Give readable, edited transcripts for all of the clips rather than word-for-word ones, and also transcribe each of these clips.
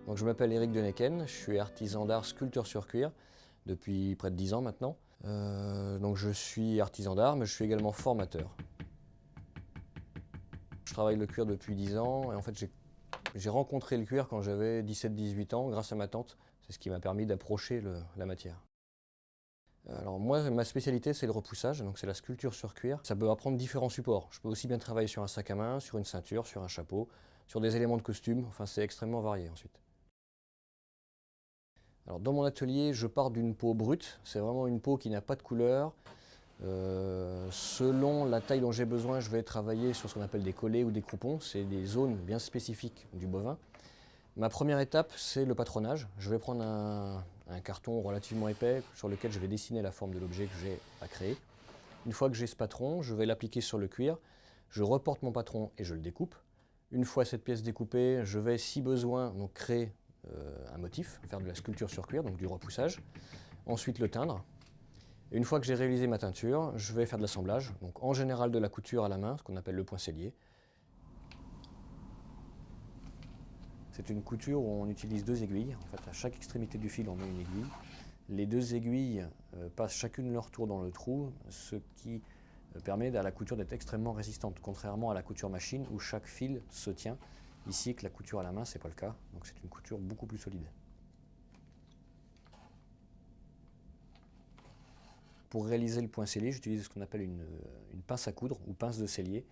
Donc, je m'appelle Éric Denecken, je suis artisan d'art sculpteur sur cuir depuis près de 10 ans maintenant. Donc je suis artisan d'art, mais je suis également formateur. Je travaille le cuir depuis 10 ans et en fait j'ai rencontré le cuir quand j'avais 17-18 ans grâce à ma tante. C'est ce qui m'a permis d'approcher la matière. Alors moi, ma spécialité, c'est le repoussage, donc c'est la sculpture sur cuir. Ça peut apprendre différents supports. Je peux aussi bien travailler sur un sac à main, sur une ceinture, sur un chapeau, sur des éléments de costume. Enfin, c'est extrêmement varié ensuite. Alors dans mon atelier, je pars d'une peau brute. C'est vraiment une peau qui n'a pas de couleur. Selon la taille dont j'ai besoin, je vais travailler sur ce qu'on appelle des collets ou des croupons. C'est des zones bien spécifiques du bovin. Ma première étape, c'est le patronage. Je vais prendre un carton relativement épais sur lequel je vais dessiner la forme de l'objet que j'ai à créer. Une fois que j'ai ce patron, je vais l'appliquer sur le cuir. Je reporte mon patron et je le découpe. Une fois cette pièce découpée, je vais, si besoin, donc créer un motif, faire de la sculpture sur cuir, donc du repoussage. Ensuite le teindre. Et une fois que j'ai réalisé ma teinture, je vais faire de l'assemblage, donc en général de la couture à la main, ce qu'on appelle le point sellier. C'est une couture où on utilise 2 aiguilles. En fait, à chaque extrémité du fil, on met une aiguille. Les 2 aiguilles passent chacune leur tour dans le trou, ce qui permet à la couture d'être extrêmement résistante, contrairement à la couture machine où chaque fil se tient. Ici, avec la couture à la main, ce n'est pas le cas, donc c'est une couture beaucoup plus solide. Pour réaliser le point sellier, j'utilise ce qu'on appelle une pince à coudre ou pince de sellier.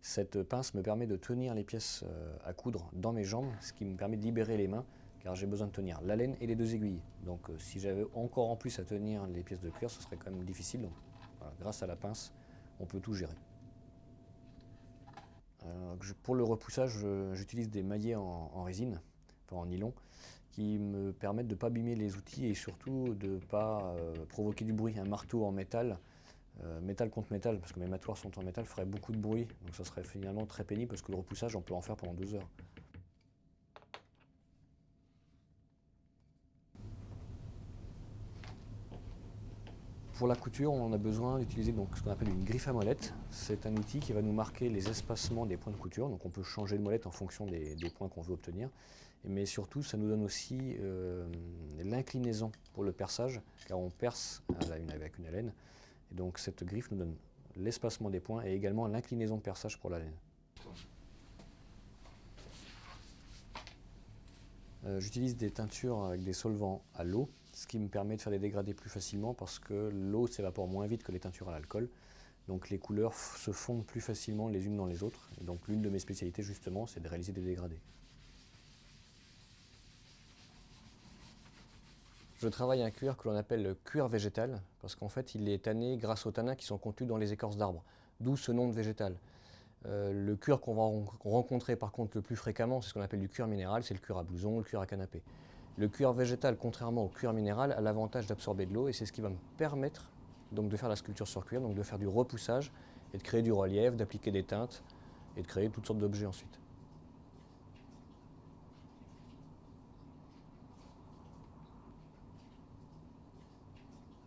Cette pince me permet de tenir les pièces à coudre dans mes jambes, ce qui me permet de libérer les mains, car j'ai besoin de tenir la laine et les 2 aiguilles. Donc si j'avais encore en plus à tenir les pièces de cuir, ce serait quand même difficile. Donc, voilà, grâce à la pince, on peut tout gérer. Pour le repoussage, j'utilise des maillets en résine, enfin en nylon, qui me permettent de ne pas abîmer les outils et surtout de ne pas provoquer du bruit. Un marteau en métal, métal contre métal, parce que mes matoirs sont en métal, ferait beaucoup de bruit. Donc ça serait finalement très pénible parce que le repoussage, on peut en faire pendant 2 heures. Pour la couture, on a besoin d'utiliser ce qu'on appelle une griffe à molette. C'est un outil qui va nous marquer les espacements des points de couture. Donc on peut changer de molette en fonction des points qu'on veut obtenir. Mais surtout, ça nous donne aussi l'inclinaison pour le perçage, car on perce avec une laine. Et donc cette griffe nous donne l'espacement des points et également l'inclinaison de perçage pour la laine. J'utilise des teintures avec des solvants à l'eau, ce qui me permet de faire des dégradés plus facilement parce que l'eau s'évapore moins vite que les teintures à l'alcool. Donc les couleurs se fondent plus facilement les unes dans les autres. Et donc l'une de mes spécialités justement, c'est de réaliser des dégradés. Je travaille un cuir que l'on appelle le cuir végétal parce qu'en fait il est tanné grâce aux tanins qui sont contenus dans les écorces d'arbres, d'où ce nom de végétal. Le cuir qu'on va rencontrer par contre le plus fréquemment, c'est ce qu'on appelle du cuir minéral, c'est le cuir à blouson, le cuir à canapé. Le cuir végétal, contrairement au cuir minéral, a l'avantage d'absorber de l'eau et c'est ce qui va me permettre donc, de faire la sculpture sur cuir, donc de faire du repoussage et de créer du relief, d'appliquer des teintes et de créer toutes sortes d'objets ensuite.